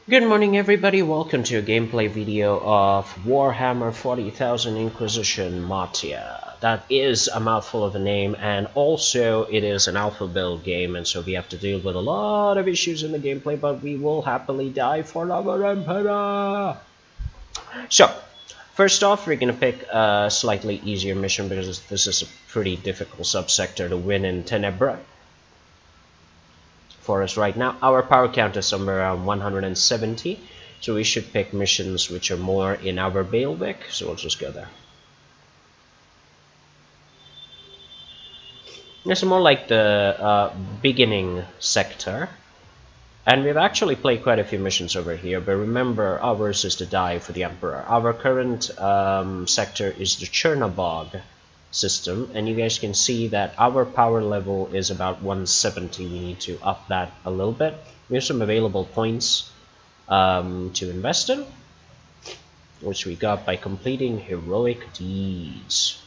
Good morning everybody, welcome to a gameplay video of Warhammer 40,000 Inquisition Martyr. That is a mouthful of a name, and also it is an alpha build game, and so we have to deal with a lot of issues in the gameplay, but we will happily die for our Emperor! So, first off, we're going to pick a slightly easier mission because this is a pretty difficult subsector to win in Tenebra. For us right now, our power count is somewhere around 170, so we should pick missions which are more in our bailiwick, so we'll just go there. It's more like the beginning sector, and we've actually played quite a few missions over here, but remember, ours is to die for the Emperor. Our current sector is the Chernobog system, and you guys can see that our power level is about 170. We need to up that a little bit. We have some available points to invest in, which we got by completing heroic deeds.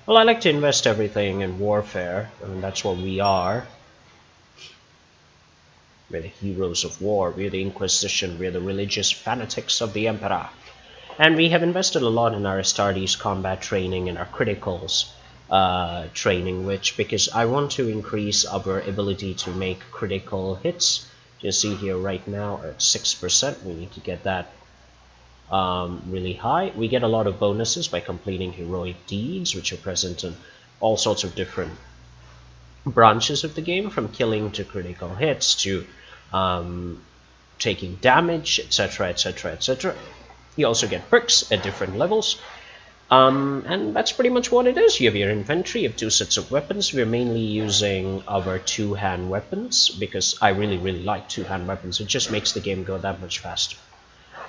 Well, I like to invest everything in warfare, and that's what we are. We're the heroes of war, we're the Inquisition, we're the religious fanatics of the Emperor. And we have invested a lot in our Astartes combat training and our criticals training, because I want to increase our ability to make critical hits. You see here right now at 6%, we need to get that really high. We get a lot of bonuses by completing heroic deeds, which are present in all sorts of different branches of the game, from killing to critical hits to taking damage, etc, etc, etc. You also get perks at different levels, and that's pretty much what it is. You have your inventory, you have two sets of weapons. We're mainly using our two-hand weapons because I really like two-hand weapons. It just makes the game go that much faster.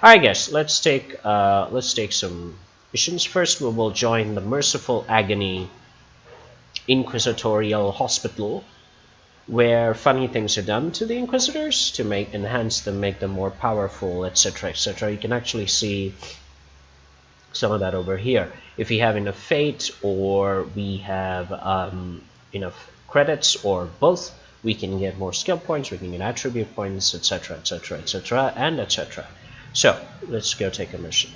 Alright guys, let's take some missions. First we will join the Merciful Agony Inquisitorial Hospital, where funny things are done to the Inquisitors to enhance them, make them more powerful, etc, etc. You can actually see some of that over here. If we have enough fate, or we have enough credits, or both, we can get more skill points, we can get attribute points, etc, etc, etc, and etc. So let's go take a mission.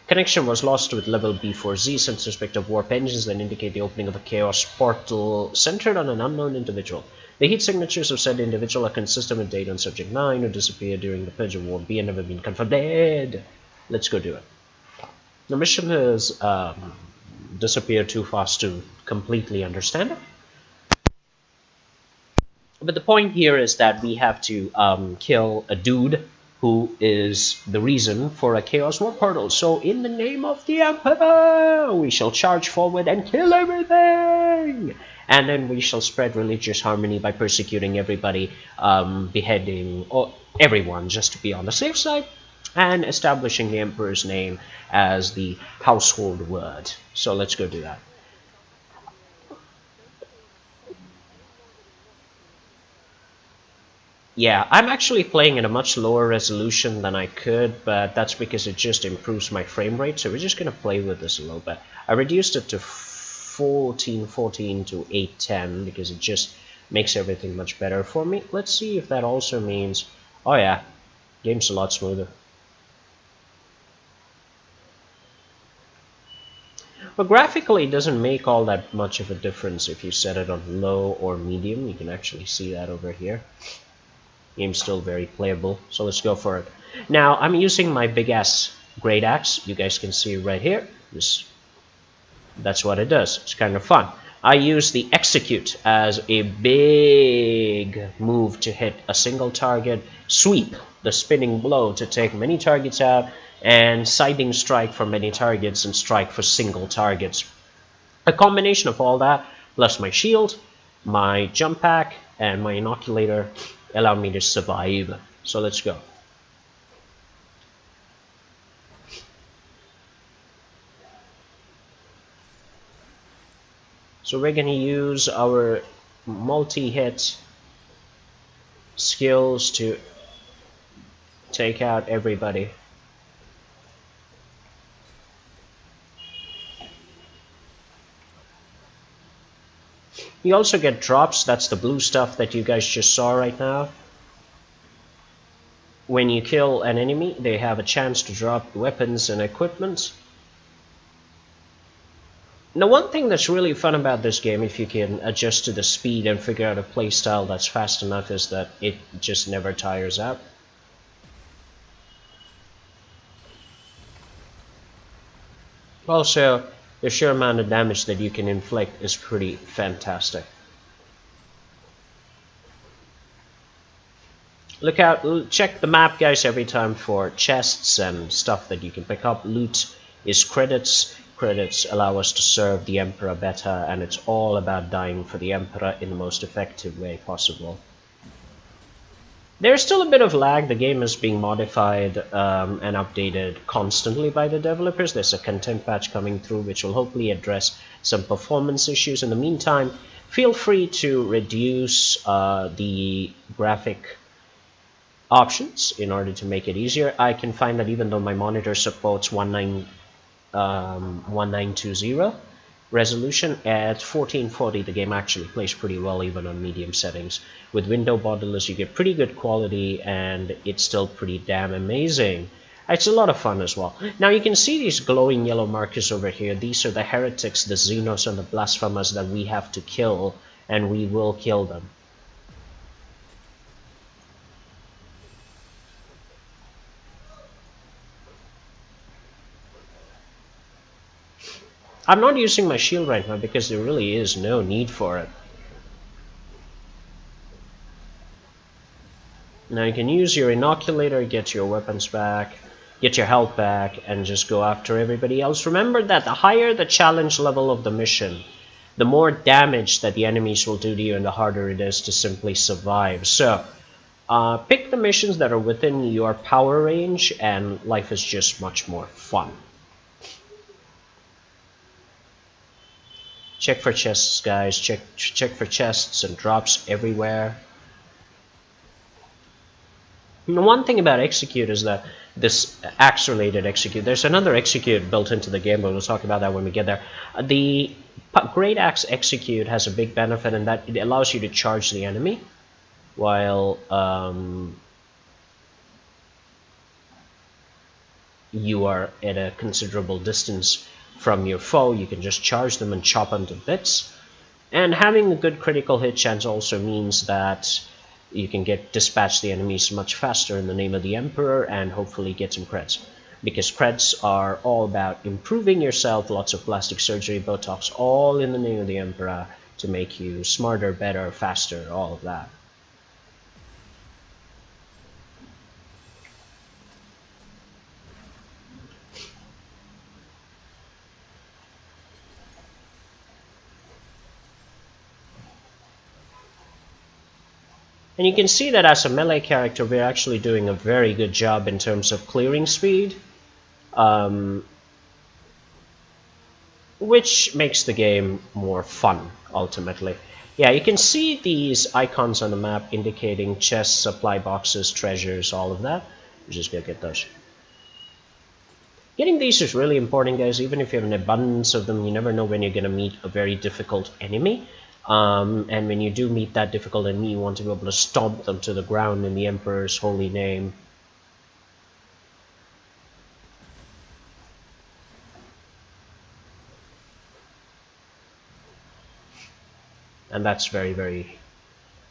Connection was lost with level B4Z. Send suspect of warp engines that indicate the opening of a chaos portal centered on an unknown individual. The heat signatures of said individual are consistent with date on subject 9, who disappeared during the purge of warp B and never been confirmed dead. Let's go do it. The mission has disappeared too fast to completely understand it. But the point here is that we have to kill a dude who is the reason for a Chaos War portal. So in the name of the Emperor, we shall charge forward and kill everything! And then we shall spread religious harmony by persecuting everybody, beheading everyone just to be on the safe side, and establishing the Emperor's name as the household word. So let's go do that. Yeah, I'm actually playing at a much lower resolution than I could, but that's because it just improves my frame rate, so we're just going to play with this a little bit. I reduced it to 1440 to 810 because it just makes everything much better for me. Let's see if that also means... Oh yeah, game's a lot smoother. But graphically, it doesn't make all that much of a difference if you set it on low or medium. You can actually see that over here. Game's still very playable, so let's go for it. Now, I'm using my big-ass great axe. You guys can see right here. That's what it does. It's kind of fun. I use the execute as a big move to hit a single target, sweep, the spinning blow to take many targets out, and siding strike for many targets and strike for single targets. A combination of all that, plus my shield, my jump pack, and my inoculator, allow me to survive. So let's go. So we're going to use our multi-hit skills to take out everybody. You also get drops. That's the blue stuff that you guys just saw right now. When you kill an enemy, they have a chance to drop weapons and equipment. Now, one thing that's really fun about this game, if you can adjust to the speed and figure out a playstyle that's fast enough, is that it just never tires out. Also, the sheer amount of damage that you can inflict is pretty fantastic. Look out, check the map, guys, every time for chests and stuff that you can pick up. Loot is credits. Credits allow us to serve the Emperor better, and it's all about dying for the Emperor in the most effective way possible. There's still a bit of lag. The game is being modified and updated constantly by the developers. There's a content patch coming through which will hopefully address some performance issues. In the meantime, feel free to reduce the graphic options in order to make it easier. I can find that even though my monitor supports 1920 resolution, at 1440 the game actually plays pretty well even on medium settings. With window borderless you get pretty good quality, and it's still pretty damn amazing. It's a lot of fun as well. Now you can see these glowing yellow markers over here. These are the heretics, the Xenos and the blasphemers that we have to kill, and we will kill them. I'm not using my shield right now because there really is no need for it. Now you can use your inoculator, get your weapons back, get your health back, and just go after everybody else. Remember that the higher the challenge level of the mission, the more damage that the enemies will do to you and the harder it is to simply survive. So, pick the missions that are within your power range and life is just much more fun. Check for chests, guys. Check for chests and drops everywhere. And the one thing about execute is that this axe-related execute, there's another execute built into the game, but we'll talk about that when we get there. The Great Axe execute has a big benefit in that it allows you to charge the enemy while you are at a considerable distance from your foe. You can just charge them and chop them to bits. And having a good critical hit chance also means that you can dispatch the enemies much faster in the name of the Emperor and hopefully get some creds. Because creds are all about improving yourself, lots of plastic surgery, Botox, all in the name of the Emperor to make you smarter, better, faster, all of that. And you can see that as a melee character, we're actually doing a very good job in terms of clearing speed, which makes the game more fun, ultimately. Yeah, you can see these icons on the map indicating chests, supply boxes, treasures, all of that. We're just gonna get those. Getting these is really important, guys. Even if you have an abundance of them, you never know when you're gonna meet a very difficult enemy. And when you do meet that difficult enemy, you want to be able to stomp them to the ground in the Emperor's holy name. And that's very, very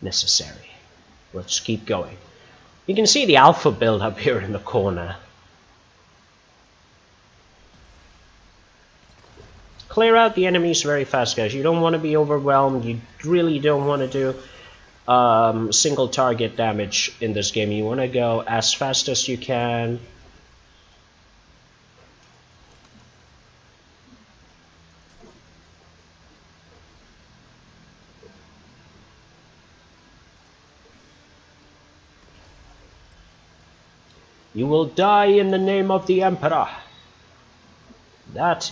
necessary. Let's keep going. You can see the alpha build up here in the corner. Clear out the enemies very fast, guys. You don't want to be overwhelmed. You really don't want to do single target damage in this game. You want to go as fast as you can. You will die in the name of the Emperor. That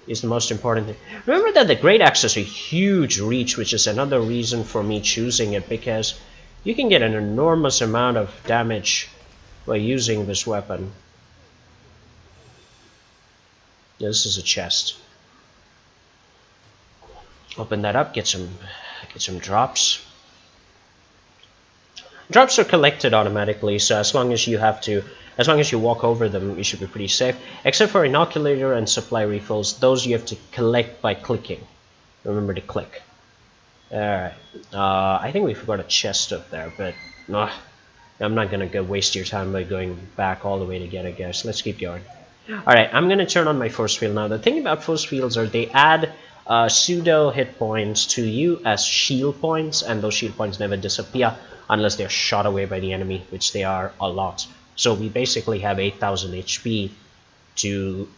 is the most important thing. Remember that the Great Axe has a huge reach, which is another reason for me choosing it, because you can get an enormous amount of damage by using this weapon. This is a chest. Open that up, get some drops. Drops are collected automatically, so as long as you walk over them, you should be pretty safe. Except for inoculator and supply refills, those you have to collect by clicking. Remember to click. Alright, I think we forgot a chest up there, but I'm not gonna go waste your time by going back all the way to get it, guys. Let's keep going. Alright, I'm gonna turn on my force field now. The thing about force fields are they add pseudo hit points to you as shield points, and those shield points never disappear unless they're shot away by the enemy, which they are a lot. So we basically have 8,000 HP to...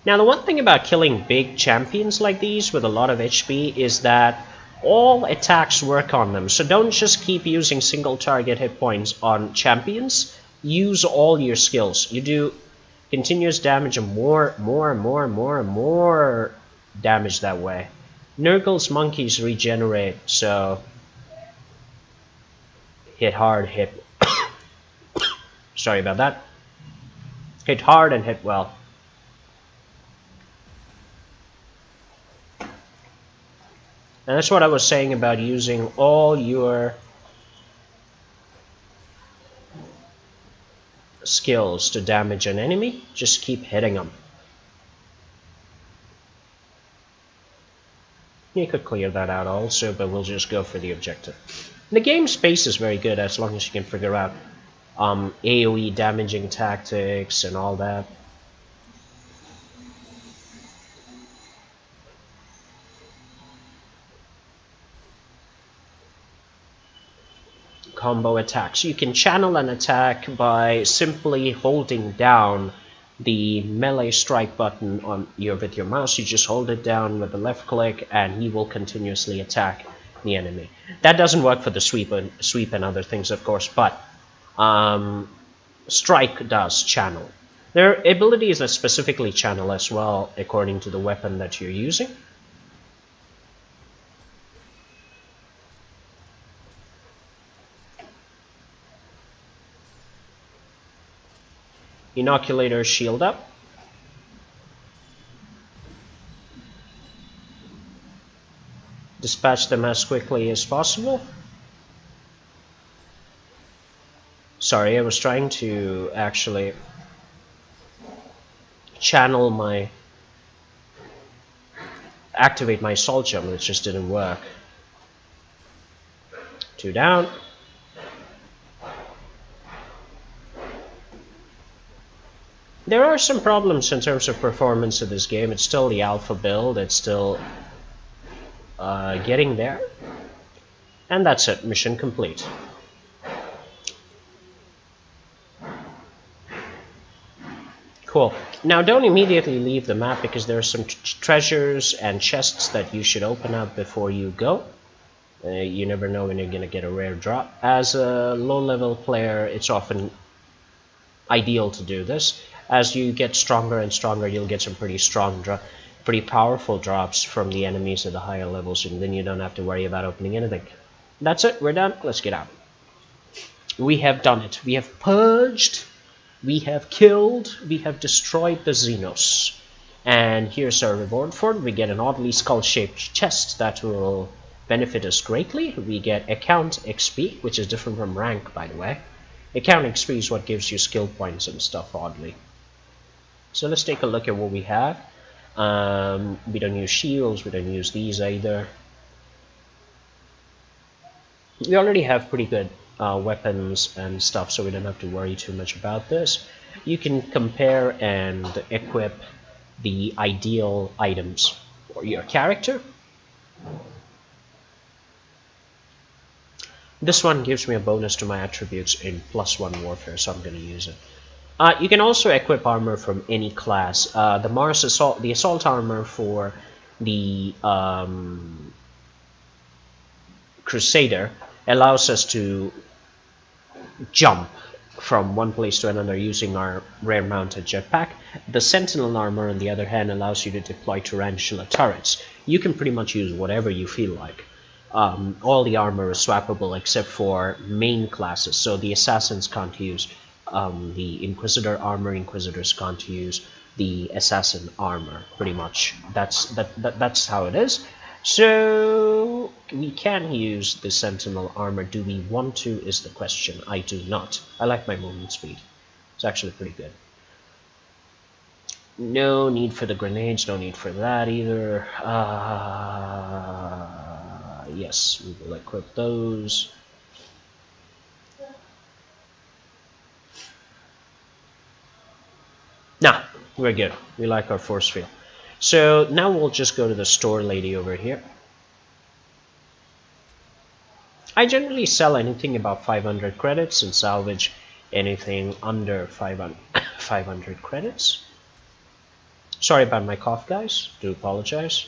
Now the one thing about killing big champions like these with a lot of HP is that all attacks work on them. So don't just keep using single target hit points on champions. Use all your skills. You do continuous damage and more damage that way. Nurgle's monkeys regenerate, so hit hard, hit sorry about that. Hit hard and hit well. And that's what I was saying about using all your skills to damage an enemy. Just keep hitting them. You could clear that out also, but we'll just go for the objective. The game space is very good as long as you can figure out AoE damaging tactics and all that. Combo attacks. You can channel an attack by simply holding down the melee strike button with your mouse. You just hold it down with the left click and he will continuously attack the enemy. That doesn't work for the sweep and other things, of course, but strike does channel. There are abilities that specifically channel as well according to the weapon that you're using. Inoculator, shield up. Dispatch them as quickly as possible. Sorry, I was trying to actually activate my assault jump, it just didn't work. 2 down. There are some problems in terms of performance of this game. It's still the alpha build. It's still getting there. And that's it. Mission complete. Cool. Now don't immediately leave the map because there are some treasures and chests that you should open up before you go. You never know when you're going to get a rare drop. As a low-level player, it's often ideal to do this. As you get stronger and stronger, you'll get some pretty powerful drops from the enemies at the higher levels, and then you don't have to worry about opening anything. That's it, we're done, let's get out. We have done it. We have purged, we have killed, we have destroyed the Xenos. And here's our reward for it. We get an oddly skull-shaped chest that will benefit us greatly. We get account XP, which is different from rank, by the way. Account XP is what gives you skill points and stuff, oddly. So let's take a look at what we have. We don't use shields, we don't use these either. We already have pretty good weapons and stuff, so we don't have to worry too much about this. You can compare and equip the ideal items for your character. This one gives me a bonus to my attributes in +1 warfare, so I'm going to use it. You can also equip armor from any class. The assault armor for the Crusader allows us to jump from one place to another using our rare mounted jetpack. The Sentinel armor, on the other hand, allows you to deploy tarantula turrets. You can pretty much use whatever you feel like. All the armor is swappable except for main classes, so the assassins can't use the Inquisitor armor, Inquisitors can't use the Assassin armor, pretty much. That's how it is. So we can use the Sentinel armor. Do we want to is the question. I do not. I like my movement speed. It's actually pretty good. No need for the grenades, no need for that either. Yes, we will equip those. Nah, we're good. We like our force field. So now we'll just go to the store lady over here. I generally sell anything about 500 credits and salvage anything under 500 credits. Sorry about my cough, guys. Do apologize.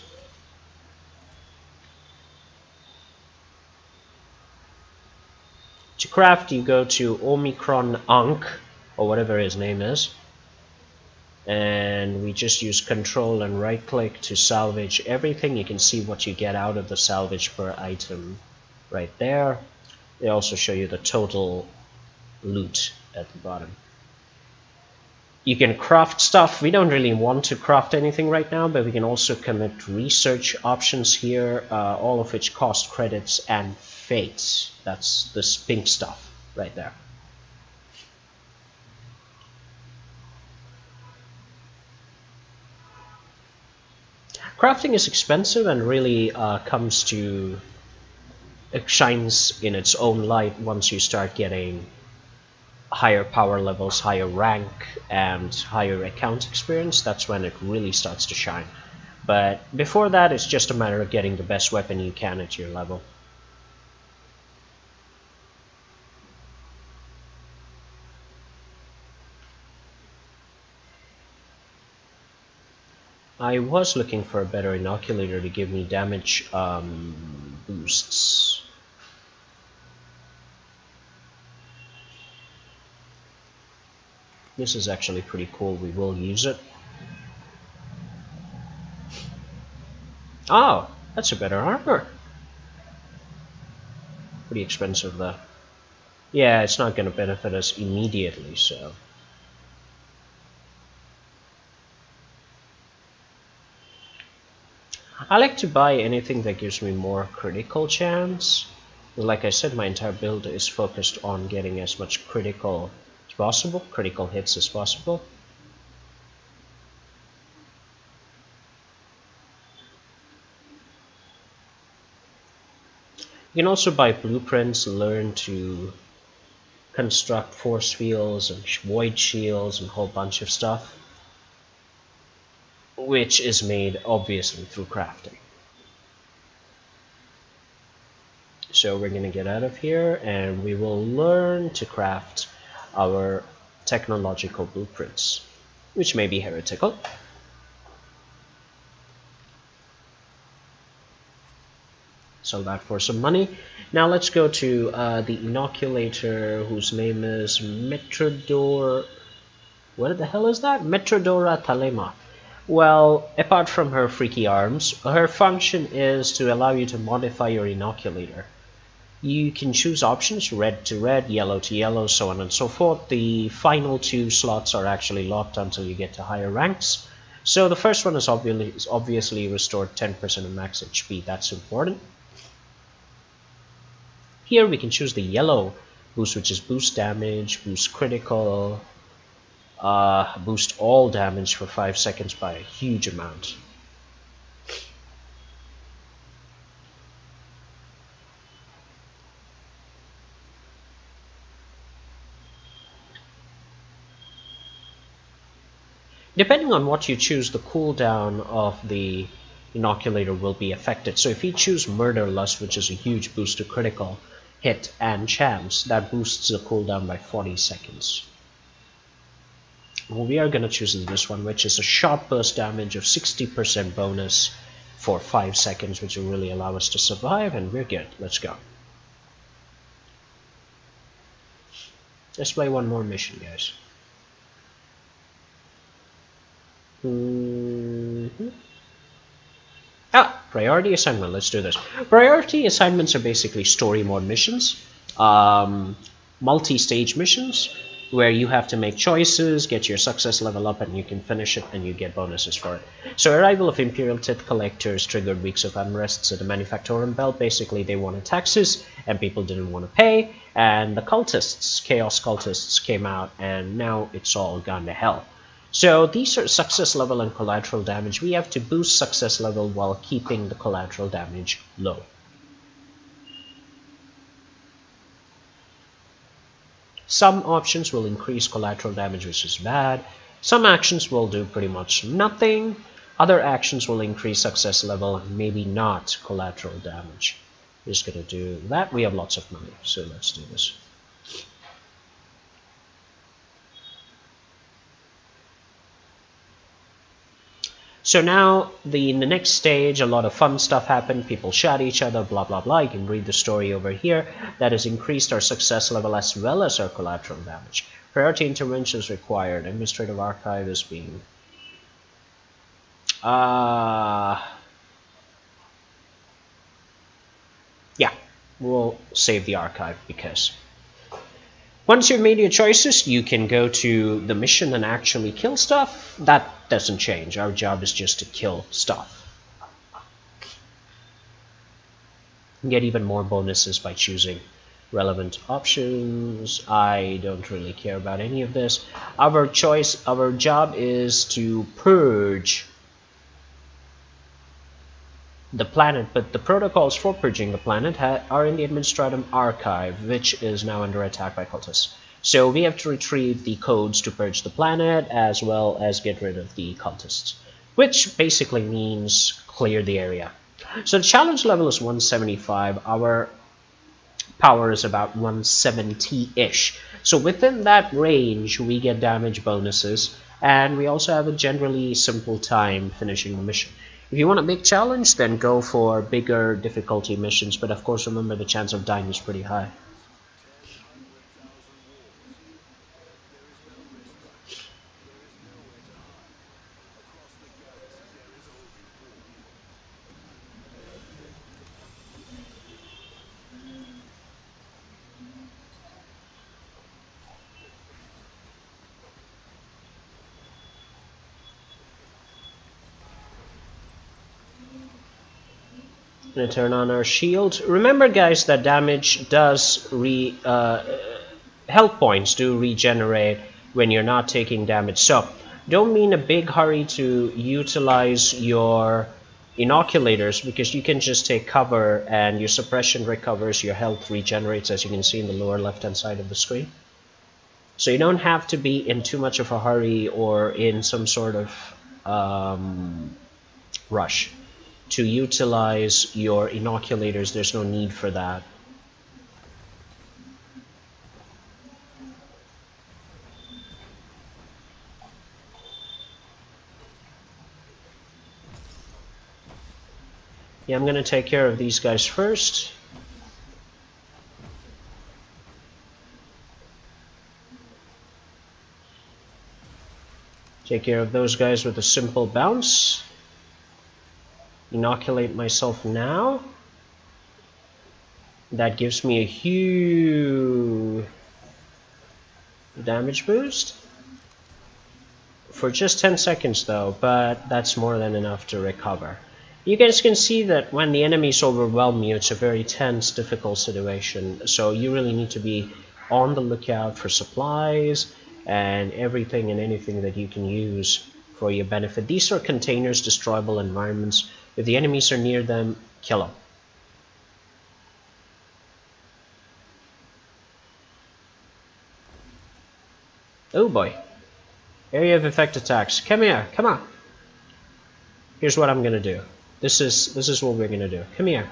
To craft, you go to Omicron Ankh, or whatever his name is. And we just use control and right click to salvage everything. You can see what you get out of the salvage per item right there. They also show you the total loot at the bottom. You can craft stuff. We don't really want to craft anything right now, but we can also commit research options here, all of which cost credits and fates. That's this pink stuff right there. Crafting is expensive and really it shines in its own light once you start getting higher power levels, higher rank, and higher account experience. That's when it really starts to shine. But before that, it's just a matter of getting the best weapon you can at your level. I was looking for a better inoculator to give me damage boosts. This is actually pretty cool. We will use it. Oh, that's a better armor. Pretty expensive though. Yeah, it's not going to benefit us immediately, so. I like to buy anything that gives me more critical chance. Like I said, my entire build is focused on getting as much critical as possible, critical hits as possible. You can also buy blueprints, learn to construct force fields and void shields and a whole bunch of stuff, which is made obviously through crafting. So we're going to get out of here and we will learn to craft our technological blueprints, which may be heretical. Sell that for some money. Now let's go to the inoculator, whose name is Metrodor. What the hell is that? Metrodora Thalema. Well, apart from her freaky arms, her function is to allow you to modify your inoculator. You can choose options, red to red, yellow to yellow, so on and so forth. The final two slots are actually locked until you get to higher ranks. So the first one is obviously restored 10% of max HP. That's important. Here we can choose the yellow boost, which is boost damage, boost critical, boost all damage for 5 seconds by a huge amount. Depending on what you choose, the cooldown of the inoculator will be affected. So if you choose Murder Lust, which is a huge boost to critical hit and chance, that boosts the cooldown by 40 seconds. Well, we are going to choose this one, which is a shot burst damage of 60% bonus for 5 seconds, which will really allow us to survive, and we're good. Let's go. Let's play one more mission, guys. Priority assignment. Let's do this. Priority assignments are basically story mode missions, multi-stage missions. where you have to make choices, get your success level up, and you can finish it, and you get bonuses for it. So arrival of Imperial Tith Collectors triggered weeks of unrest at the Manufactorum Belt. Basically, they wanted taxes, and people didn't want to pay, and the cultists, Chaos Cultists, came out, and now it's all gone to hell. So these are success level and collateral damage. We have to boost success level while keeping the collateral damage low. Some options will increase collateral damage, which is bad. Some actions will do pretty much nothing. Other actions will increase success level, maybe not collateral damage. We're just going to do that. We have lots of money, so let's do this. So now, in the next stage, a lot of fun stuff happened. People shot each other, blah, blah, blah. You can read the story over here. That has increased our success level as well as our collateral damage. Priority interventions required. Administrative archive is being... yeah, we'll save the archive because... Once you've made your choices, you can go to the mission and actually kill stuff. That doesn't change. Our job is just to kill stuff. Get even more bonuses by choosing relevant options. I don't really care about any of this. Our job is to purge the planet, but the protocols for purging the planet are in the Administratum Archive, which is now under attack by cultists. So we have to retrieve the codes to purge the planet, as well as get rid of the cultists, which basically means clear the area. So the challenge level is 175. Our power is about 170-ish. So within that range, we get damage bonuses, and we also have a generally simple time finishing the mission. If you want a big challenge, then go for bigger difficulty missions, but of course remember the chance of dying is pretty high. Gonna turn on our shield. Remember, guys, that damage does health points do regenerate when you're not taking damage. So don't be in a big hurry to utilize your inoculators, because you can just take cover and your suppression recovers, your health regenerates, as you can see in the lower left hand side of the screen. So you don't have to be in too much of a hurry or in some sort of rush to utilize your inoculators. There's no need for that. Yeah, I'm gonna take care of these guys first. Take care of those guys with a simple bounce. Inoculate myself now. That gives me a huge damage boost for just 10 seconds though, but that's more than enough to recover. You guys can see that when the enemies overwhelm you, it's a very tense, difficult situation, so you really need to be on the lookout for supplies and everything and anything that you can use for your benefit. These are containers, destroyable environments. If the enemies are near them, kill them. Oh boy. Area of effect attacks. Come here, come on. Here's what I'm gonna do. This is what we're gonna do. Come here.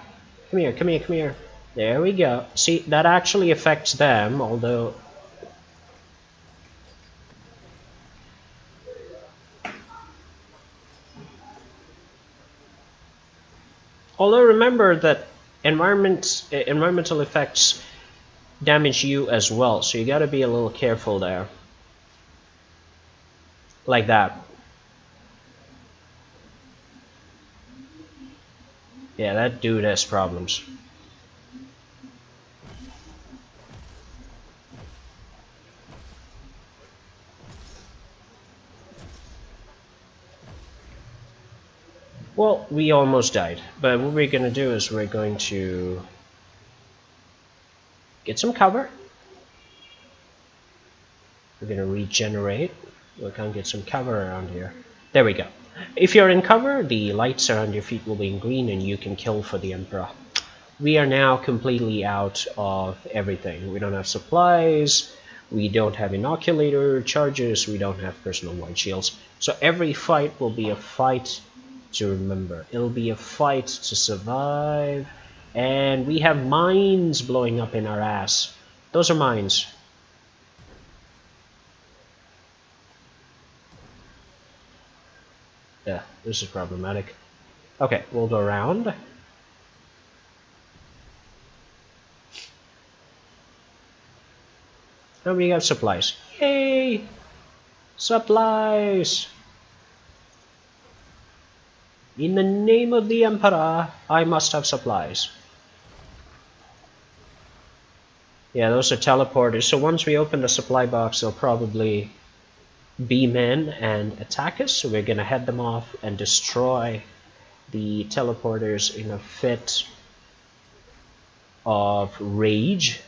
Come here, come here, come here. There we go. See, that actually affects them, although... Although remember that environmental effects damage you as well, so you gotta be a little careful there. Like that. Yeah, that dude has problems. Well, we almost died, but what we're going to do is we're going to get some cover. We're going to regenerate. We can get some cover around here. There we go. If you're in cover, the lights around your feet will be in green and you can kill for the Emperor. We are now completely out of everything. We don't have supplies, we don't have inoculator charges, we don't have personal white shields. So every fight will be a fight to remember. It'll be a fight to survive. And we have mines blowing up in our ass. Those are mines. Yeah, this is problematic. Okay, we'll go around. And we have supplies. Yay! Supplies! In the name of the Emperor, I must have supplies. Yeah, those are teleporters. So once we open the supply box, they'll probably beam in and attack us. So we're going to head them off and destroy the teleporters in a fit of rage.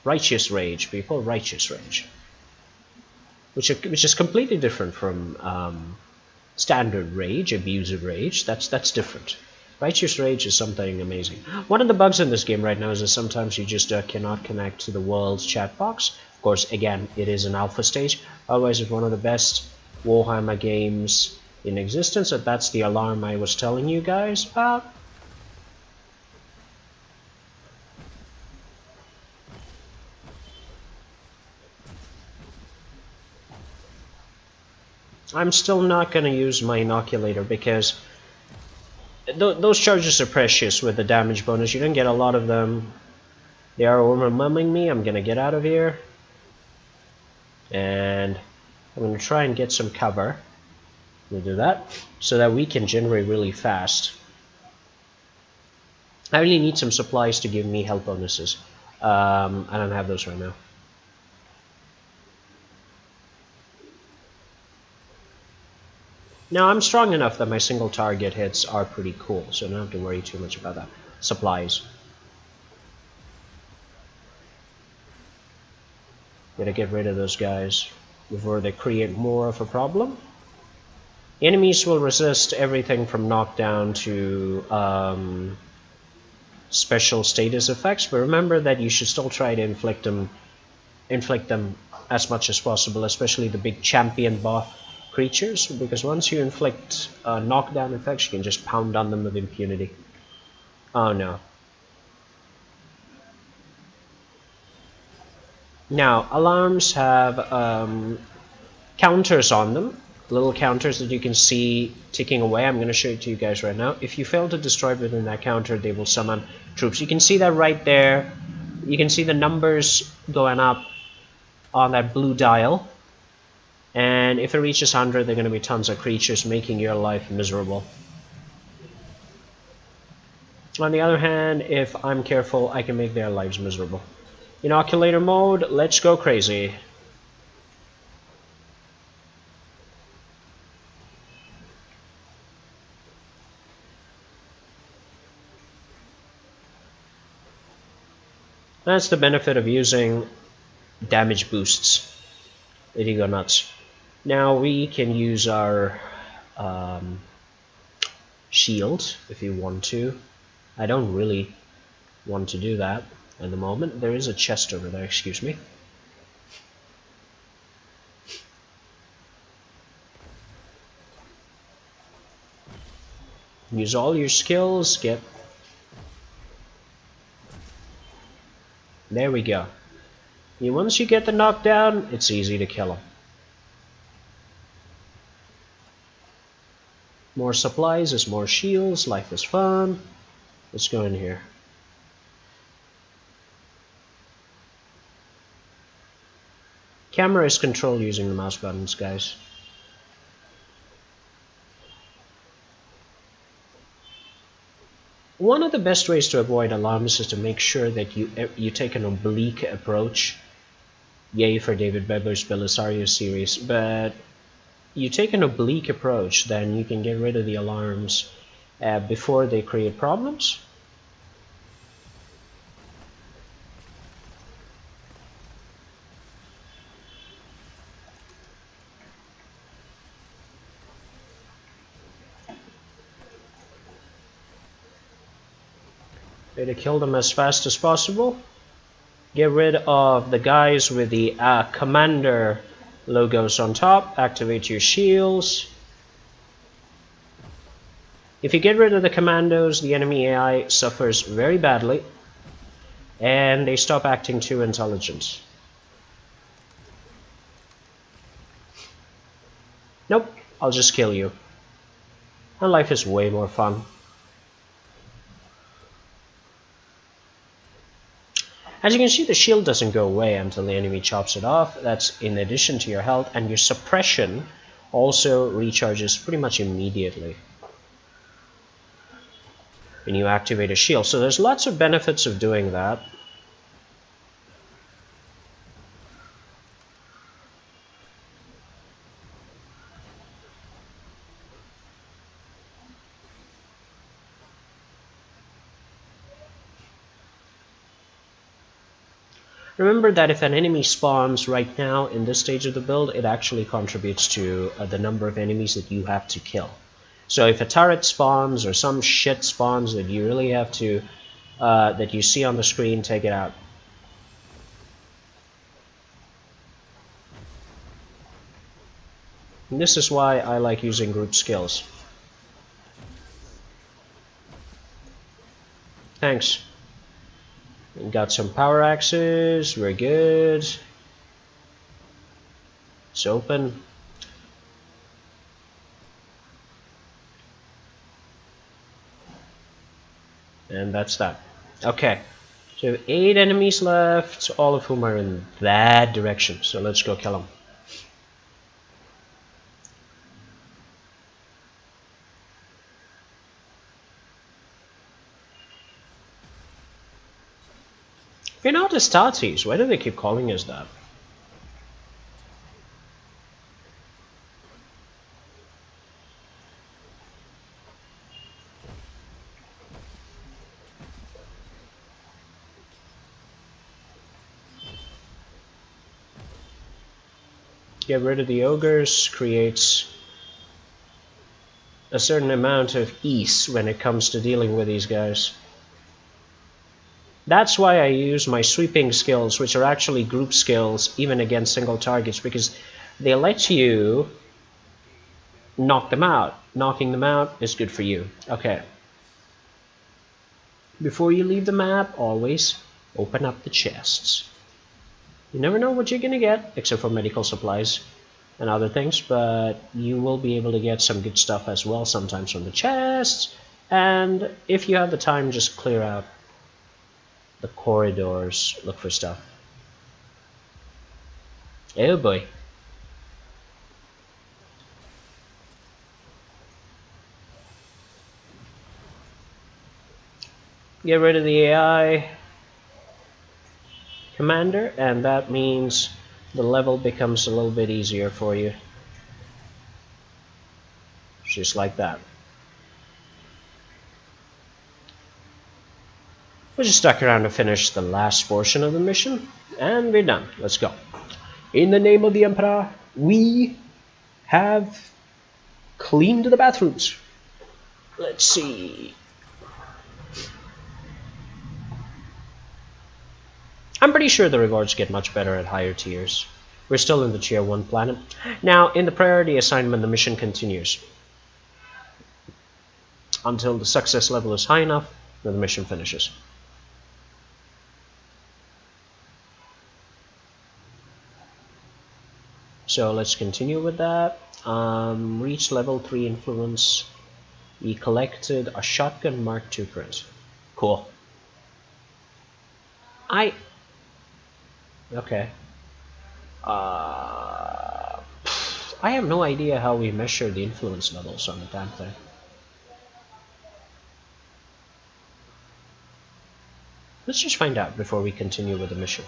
Righteous rage, people. Righteous rage. Which is completely different from standard rage, abusive rage. That's different. Righteous rage is something amazing. One of the bugs in this game right now is that sometimes you just cannot connect to the world's chat box. Of course, again, it is an alpha stage. Otherwise, it's one of the best Warhammer games in existence. And that's the alarm I was telling you guys about. I'm still not going to use my inoculator because those charges are precious with the damage bonus. You don't get a lot of them. They are overwhelming me. I'm going to get out of here. And I'm going to try and get some cover. We'll do that so that we can generate really fast. I really need some supplies to give me health bonuses. I don't have those right now. Now I'm strong enough that my single target hits are pretty cool, so I don't have to worry too much about that. Supplies. Gotta get rid of those guys before they create more of a problem. Enemies will resist everything from knockdown to special status effects, but remember that you should still try to inflict them as much as possible, especially the big champion boss creatures, because once you inflict knockdown effects, you can just pound on them with impunity. Oh no. Now, alarms have counters on them, little counters that you can see ticking away. I'm going to show it to you guys right now. If you fail to destroy within that counter, they will summon troops. You can see that right there. You can see the numbers going up on that blue dial. And if it reaches 100, there are going to be tons of creatures making your life miserable. On the other hand, if I'm careful, I can make their lives miserable. Inoculator mode, let's go crazy. That's the benefit of using damage boosts. There you go, nuts. Now we can use our shield if you want to. I don't really want to do that at the moment. There is a chest over there, excuse me. Use all your skills, get... There we go. And once you get the knockdown, it's easy to kill them. More supplies is more shields, life is fun. Let's go in here. Camera is controlled using the mouse buttons, guys. One of the best ways to avoid alarms is to make sure that you take an oblique approach. Yay for David Beber's Belisario series, but you take an oblique approach, then you can get rid of the alarms before they create problems. Try to kill them as fast as possible. Get rid of the guys with the commander logos on top. Activate your shields. If you get rid of the commandos, the enemy AI suffers very badly, and they stop acting too intelligent. Nope, I'll just kill you. And life is way more fun. As you can see, the shield doesn't go away until the enemy chops it off. That's in addition to your health, and your suppression also recharges pretty much immediately when you activate a shield. So there's lots of benefits of doing that. Remember that if an enemy spawns right now in this stage of the build, it actually contributes to the number of enemies that you have to kill. So if a turret spawns or some shit spawns that you really have to, that you see on the screen, take it out. And this is why I like using group skills. Thanks. We got some power axes, we're good. It's open. And that's that. Okay, so we have 8 enemies left, all of whom are in that direction. So let's go kill them. We're not Astartes. Why do they keep calling us that? Get rid of the ogres creates a certain amount of ease when it comes to dealing with these guys. That's why I use my sweeping skills, which are actually group skills, even against single targets, because they let you knock them out. Knocking them out is good for you. Okay. Before you leave the map, always open up the chests. You never know what you're gonna get, except for medical supplies and other things, but you will be able to get some good stuff as well, sometimes from the chests. And if you have the time, just clear out the corridors, look for stuff. Oh boy. Get rid of the AI commander, and that means the level becomes a little bit easier for you. Just like that. We'll just stuck around to finish the last portion of the mission, and we're done. Let's go. In the name of the Emperor, we have cleaned the bathrooms. Let's see. I'm pretty sure the rewards get much better at higher tiers. We're still in the tier 1 planet. Now, in the priority assignment, the mission continues until the success level is high enough, then the mission finishes. So let's continue with that. Reach level 3 influence. We collected a shotgun Mark II print. Cool. Okay. I have no idea how we measure the influence levels on the damn thing. Let's just find out before we continue with the mission.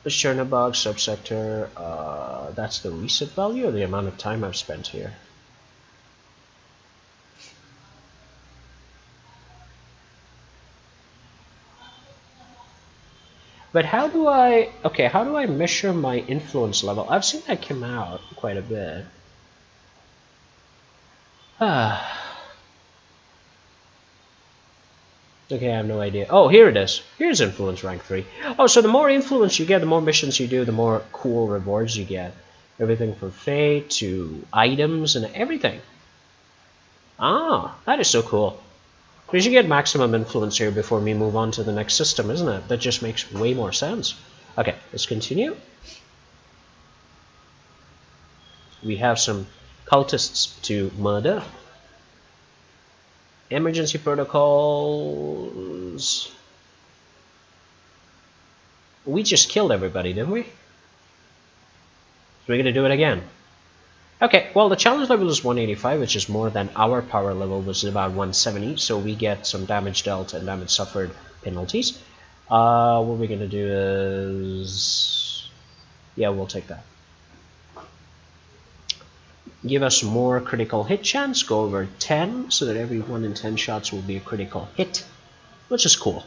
The Chernobog subsector, that's the reset value or the amount of time I've spent here? But how do I measure my influence level? I've seen that come out quite a bit. Okay, I have no idea. Oh, here it is. Here's influence rank 3. Oh, so the more influence you get, the more missions you do, the more cool rewards you get. Everything from fate to items and everything. Ah, that is so cool. We should get maximum influence here before we move on to the next system, isn't it? That just makes way more sense. Okay, let's continue. We have some cultists to murder. Emergency protocols. We just killed everybody, didn't we? So we're gonna do it again. Okay, well the challenge level is 185, which is more than our power level, which is about 170, so we get some damage dealt and damage suffered penalties. What we're gonna do is... yeah, we'll take that. Give us more critical hit chance, go over 10, so that every 1 in 10 shots will be a critical hit, which is cool.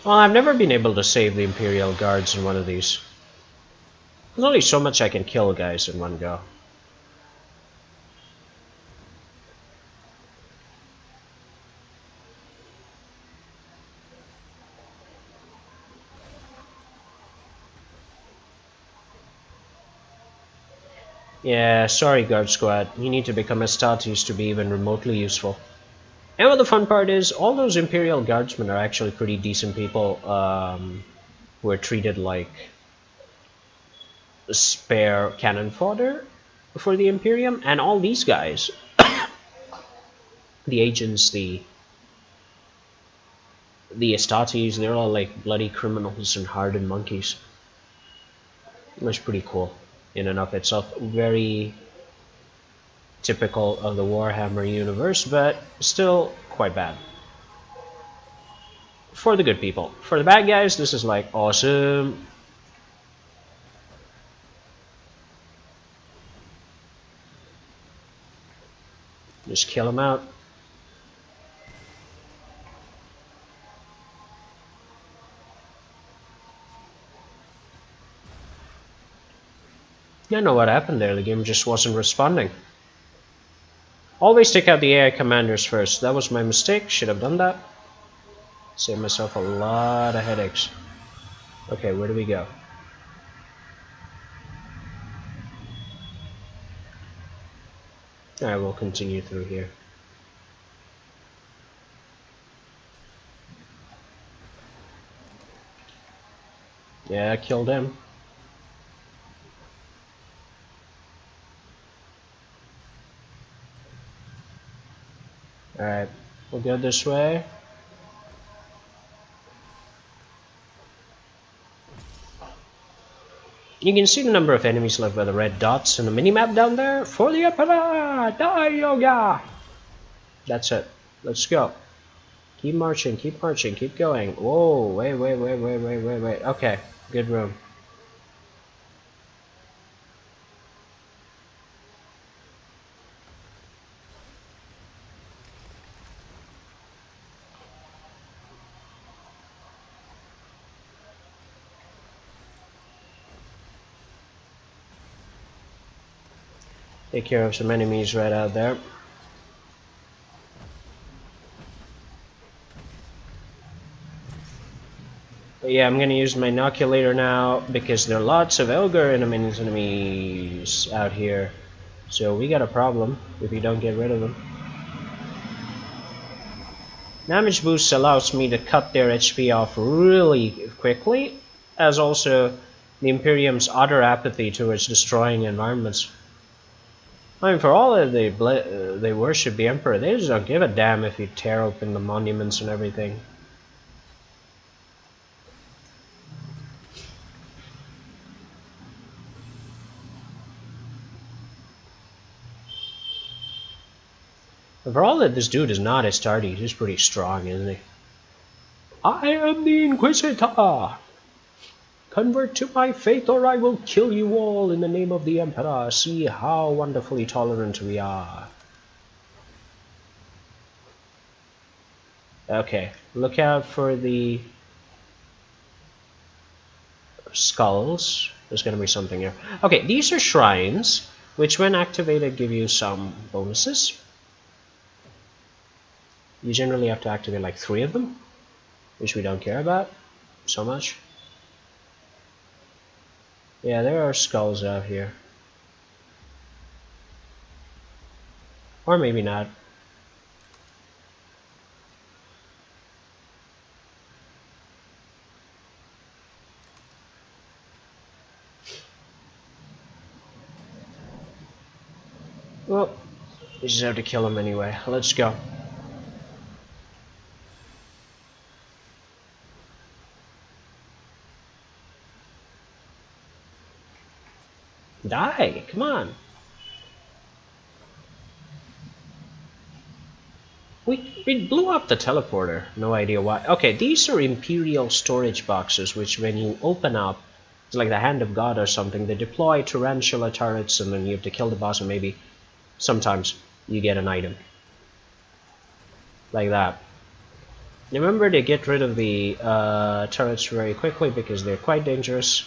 Well, I've never been able to save the Imperial Guards in one of these. There's only so much I can kill guys in one go. Yeah, sorry Guard Squad, you need to become Astartes to be even remotely useful. And what the fun part is, all those Imperial Guardsmen are actually pretty decent people who are treated like spare cannon fodder for the Imperium, and all these guys, the agents, the Astartes, they're all like bloody criminals and hardened monkeys. That's pretty cool in and of itself. Very typical of the Warhammer universe, but still quite bad. For the good people. For the bad guys, this is like awesome. Just kill them out. I don't know what happened there, the game just wasn't responding. Always take out the AI commanders first. That was my mistake, should have done that. Saved myself a lot of headaches. Okay, where do we go? Alright, we'll continue through here. Yeah, I killed him. Alright, we'll go this way. You can see the number of enemies left by the red dots in the minimap down there. For the Emperor! Die, Yoga! That's it. Let's go. Keep marching, keep going. Whoa, wait. Okay, good room. Take care of some enemies right out there. But yeah, I'm gonna use my inoculator now because there are lots of ogre enemies out here. So we got a problem if we don't get rid of them. Damage boost allows me to cut their HP off really quickly, as also the Imperium's utter apathy towards destroying environments. I mean, for all that they worship the Emperor, they just don't give a damn if you tear open the monuments and everything. And for all that this dude is not as tardy, he's pretty strong, isn't he? I am the Inquisitor! Convert to my faith or I will kill you all in the name of the Emperor. See how wonderfully tolerant we are. Okay, look out for the skulls. There's gonna be something here. Okay, these are shrines, which when activated give you some bonuses. You generally have to activate like 3 of them, which we don't care about so much. Yeah, there are skulls out here. Or maybe not. Well, we just have to kill him anyway. Let's go. Die! Come on! We blew up the teleporter. No idea why. Okay, these are Imperial storage boxes, which when you open up, it's like the Hand of God or something. They deploy tarantula turrets, and then you have to kill the boss, and maybe sometimes you get an item. Like that. Remember to get rid of the turrets very quickly because they're quite dangerous.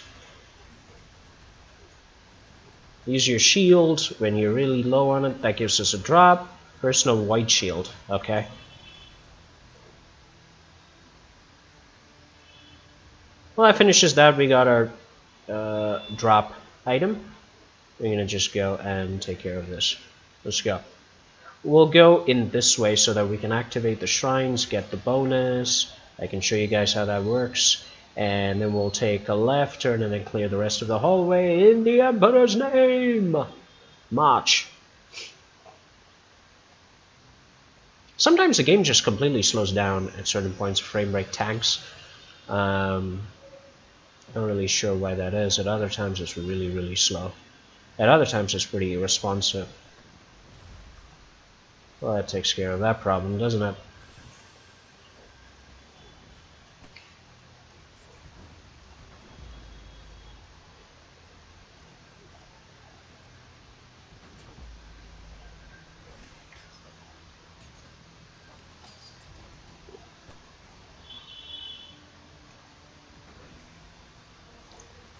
Use your shield when you're really low on it. That gives us a drop. Personal white shield. Okay. Well, that finishes that. We got our drop item. We're gonna just go and take care of this. Let's go. We'll go in this way so that we can activate the shrines, get the bonus. I can show you guys how that works. And then we'll take a left turn and then clear the rest of the hallway in the Emperor's name! March. Sometimes the game just completely slows down at certain points, frame rate tanks. Not really sure why that is. At other times it's really, really slow. At other times it's pretty responsive. Well, that takes care of that problem, doesn't it?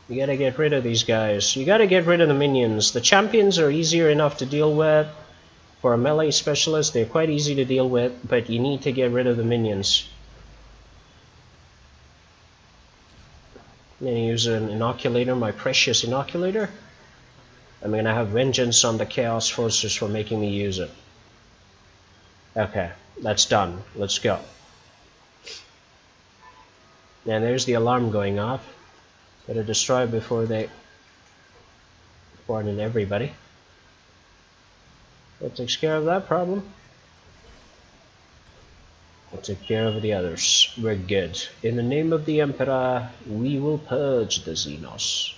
You gotta get rid of these guys. You gotta get rid of the minions. The champions are easier enough to deal with. For a melee specialist, they're quite easy to deal with, but you need to get rid of the minions. I'm gonna use an inoculator, my precious inoculator. I'm gonna have vengeance on the Chaos Forces for making me use it. Okay, that's done. Let's go. And there's the alarm going off. Gotta destroy before they warn everybody. That takes care of that problem. We'll take care of the others. We're good. In the name of the Emperor, we will purge the Xenos.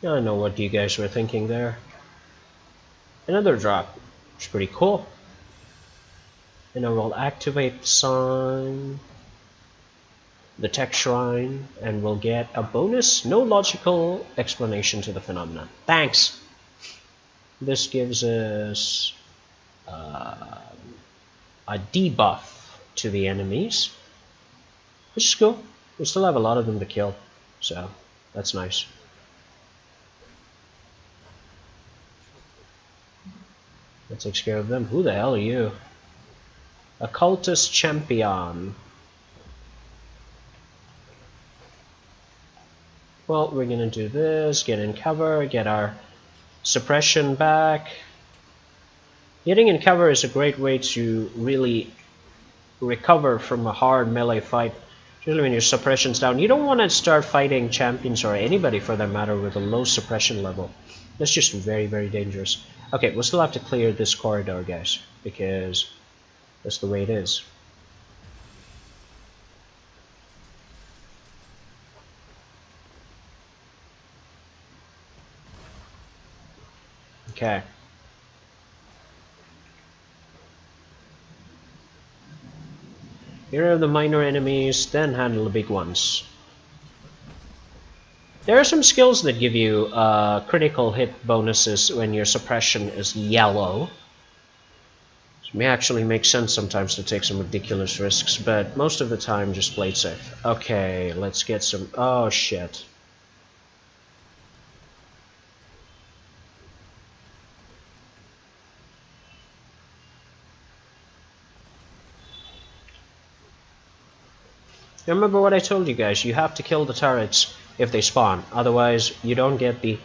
I don't know what you guys were thinking there. Another drop. It's pretty cool. And I will activate the sign, the tech shrine, and we'll get a bonus. No logical explanation to the phenomenon. Thanks! This gives us a debuff to the enemies, which is cool. We still have a lot of them to kill, so that's nice. That takes care of them. Who the hell are you? Occultist Champion. Well, we're gonna do this, get in cover, get our suppression back. Getting in cover is a great way to really recover from a hard melee fight. Usually when your suppression's down, you don't want to start fighting champions or anybody for that matter with a low suppression level. That's just very, very dangerous. Okay, we'll still have to clear this corridor, guys, because that's the way it is. Okay. Here are the minor enemies, then handle the big ones. There are some skills that give you critical hit bonuses when your suppression is yellow. It may actually make sense sometimes to take some ridiculous risks, but most of the time just play it safe. Okay, let's get some... Oh shit. Remember what I told you guys, you have to kill the turrets if they spawn, otherwise you don't get the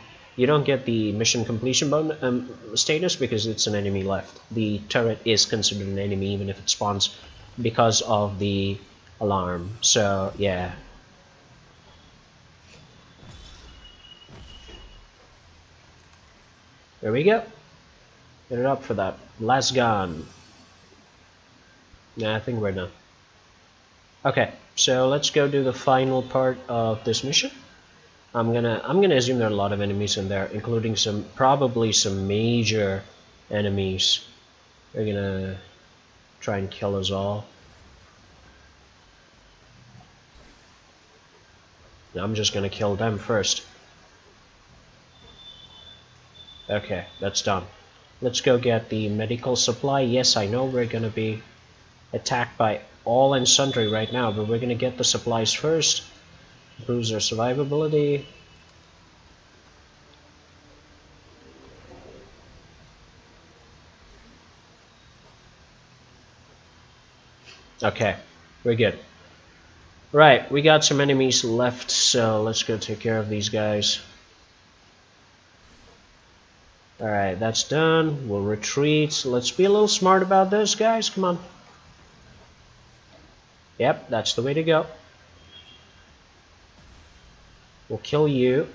mission completion status because it's an enemy left. The turret is considered an enemy even if it spawns because of the alarm. So yeah. There we go. Get it up for that. Last gun. Nah, I think we're done. Okay, so let's go do the final part of this mission. I'm gonna assume there are a lot of enemies in there, including probably some major enemies. They're gonna try and kill us all. I'm just gonna kill them first. Okay, that's done. Let's go get the medical supply. Yes, I know we're gonna be attacked by all and sundry right now, but we're gonna get the supplies first. Improves our survivability. Okay, we're good. Right, we got some enemies left, so let's go take care of these guys. Alright, that's done. We'll retreat. Let's be a little smart about this, guys. Come on. Yep, that's the way to go. We'll kill you.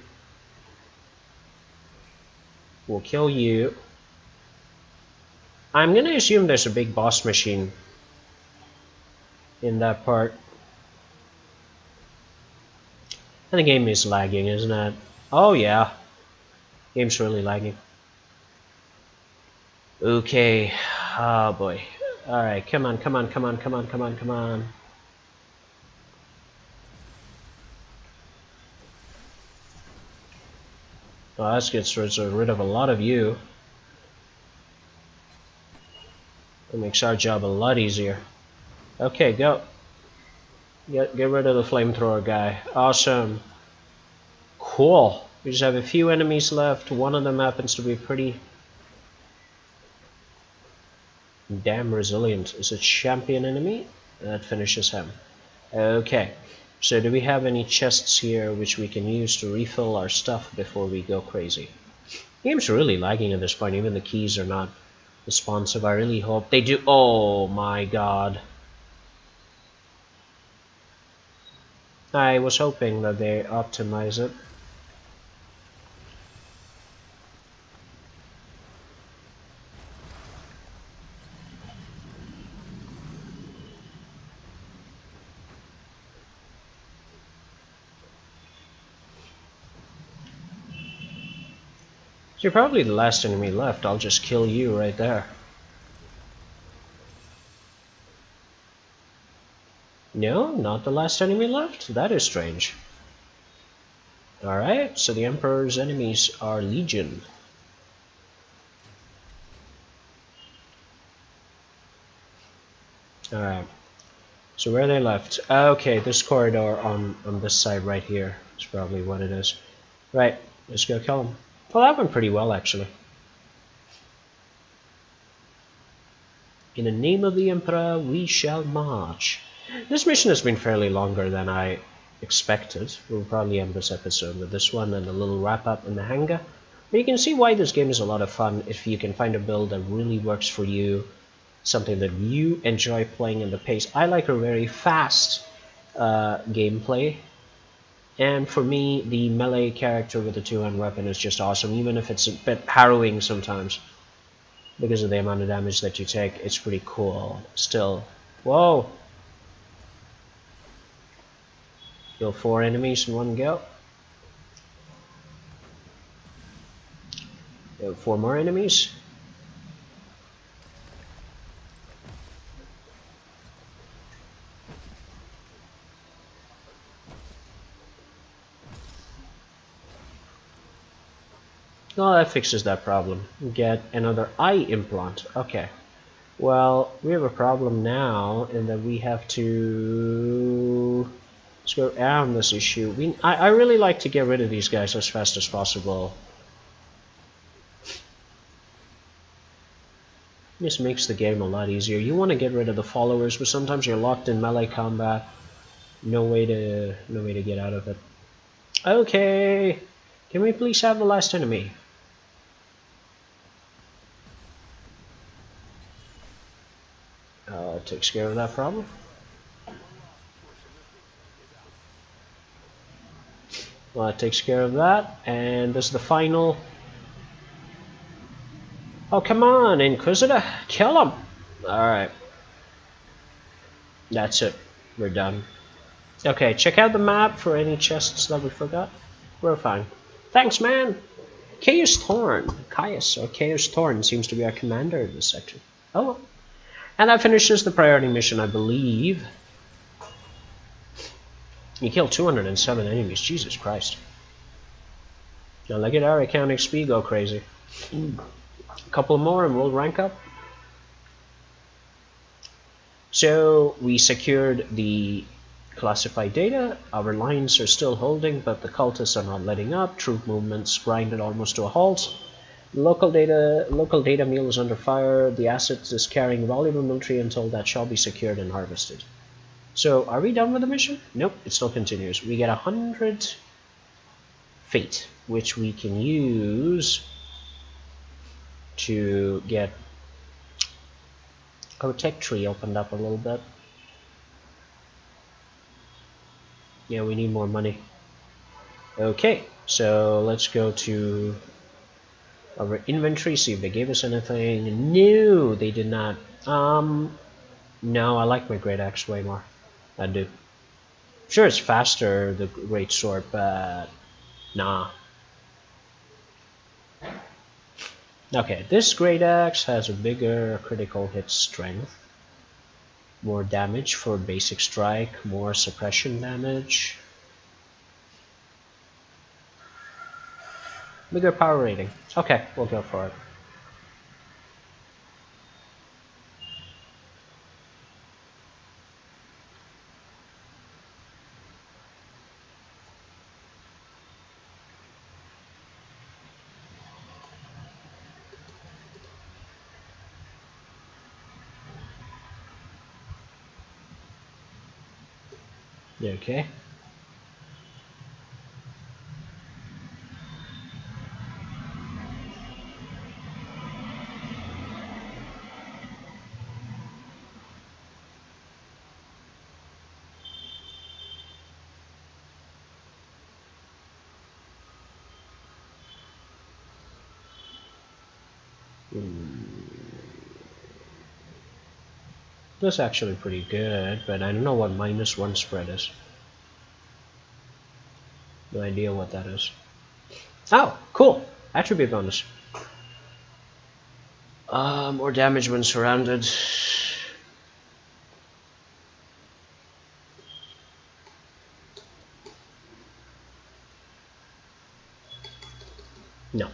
We'll kill you. I'm gonna assume there's a big boss machine in that part. And the game is lagging, isn't it? Oh yeah. Game's really lagging. Okay. Oh boy. Alright, come on, come on, come on, come on, come on, come on. Well, that gets rid of a lot of you. It makes our job a lot easier. Okay, go. Get rid of the flamethrower guy. Awesome. Cool. We just have a few enemies left. One of them happens to be pretty damn resilient. Is it champion enemy? That finishes him. Okay. So do we have any chests here which we can use to refill our stuff before we go crazy? The game's really lagging at this point. Even the keys are not responsive. I really hope they do. Oh my god. I was hoping that they optimize it. You're probably the last enemy left. I'll just kill you right there. No, not the last enemy left? That is strange. Alright, so the Emperor's enemies are Legion. Alright. So where are they left? Okay, this corridor on this side right here is probably what it is. Right, let's go kill them. Well, that went pretty well, actually. In the name of the Emperor, we shall march. This mission has been fairly longer than I expected. We'll probably end this episode with this one and a little wrap-up in the hangar. But you can see why this game is a lot of fun if you can find a build that really works for you, something that you enjoy playing in the pace. I like a very fast gameplay, and for me, the melee character with the two-hand weapon is just awesome, even if it's a bit harrowing sometimes. Because of the amount of damage that you take, it's pretty cool still. Whoa! Kill 4 enemies in one go. Kill 4 more enemies. Oh, that fixes that problem. Get another eye implant. Okay. Well, we have a problem now in that we have to... Let's go around this issue. I really like to get rid of these guys as fast as possible. This makes the game a lot easier. You want to get rid of the followers, but sometimes you're locked in melee combat. No way to get out of it. Okay. Can we please have the last enemy? Takes care of that problem. Well, it takes care of that, and this is the final. Oh, come on, Inquisitor, kill him! Alright. That's it. We're done. Okay, check out the map for any chests that we forgot. We're fine. Thanks, man! Chaos Thorn. Caius, or Chaos Thorn, seems to be our commander in this section. Oh well. And that finishes the priority mission, I believe. You killed 207 enemies, Jesus Christ. Now look at our account XP go crazy. A couple more and we'll rank up. So we secured the classified data. Our lines are still holding, but the cultists are not letting up. Troop movements grinded almost to a halt. Local data mill is under fire. The asset is carrying valuable military until that shall be secured and harvested. So, are we done with the mission? Nope, it still continues. We get 100 fate, which we can use to get our tech tree opened up a little bit. Yeah, we need more money. Okay, so let's go to our inventory, see if they gave us anything. No, they did not. No, I like my great axe way more. I do. Sure, it's faster, the great sword, but nah. Okay, this great axe has a bigger critical hit strength, more damage for basic strike, more suppression damage, bigger power rating. Okay, we'll go for it. Okay. That's actually pretty good, but I don't know what -1 spread is. No idea what that is. Oh, cool! Attribute bonus. More damage when surrounded. No.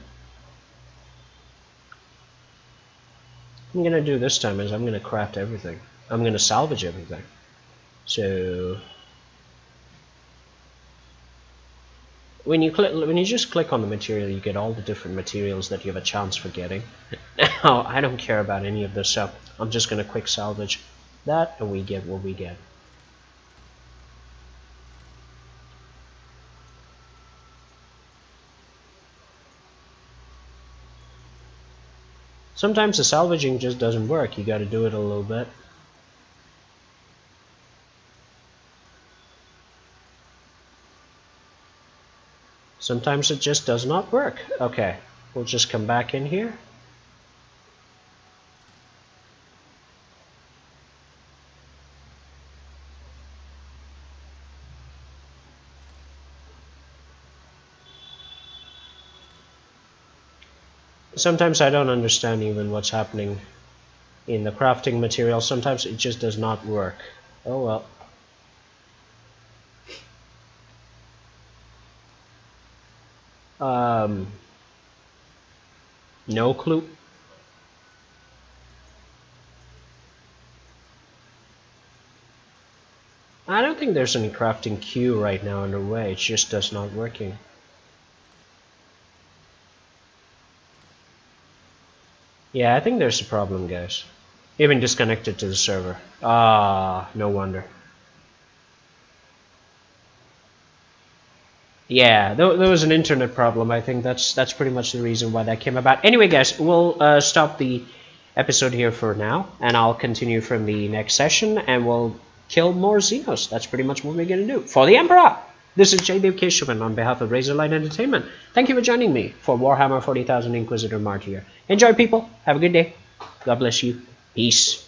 What I'm gonna do this time is I'm gonna craft everything. I'm gonna salvage everything. So when you just click on the material, you get all the different materials that you have a chance for getting. Now, I don't care about any of this, so I'm just gonna quick salvage that, and we get what we get. Sometimes the salvaging just doesn't work. You gotta do it a little bit. Sometimes it just does not work. Okay, we'll just come back in here. Sometimes I don't understand even what's happening in the crafting material. Sometimes it just does not work. Oh well. No clue. I don't think there's any crafting queue right now underway. It just does not working. Yeah, I think there's a problem, guys. Even disconnected to the server. Ah, no wonder. Yeah, there was an internet problem. I think that's pretty much the reason why that came about. Anyway, guys, we'll stop the episode here for now, and I'll continue from the next session, and we'll kill more Xenos. That's pretty much what we're gonna do for the Emperor. This is J-Dave Keshavan on behalf of Razorlight Entertainment. Thank you for joining me for Warhammer 40,000 Inquisitor Martyr. Enjoy, people. Have a good day. God bless you. Peace.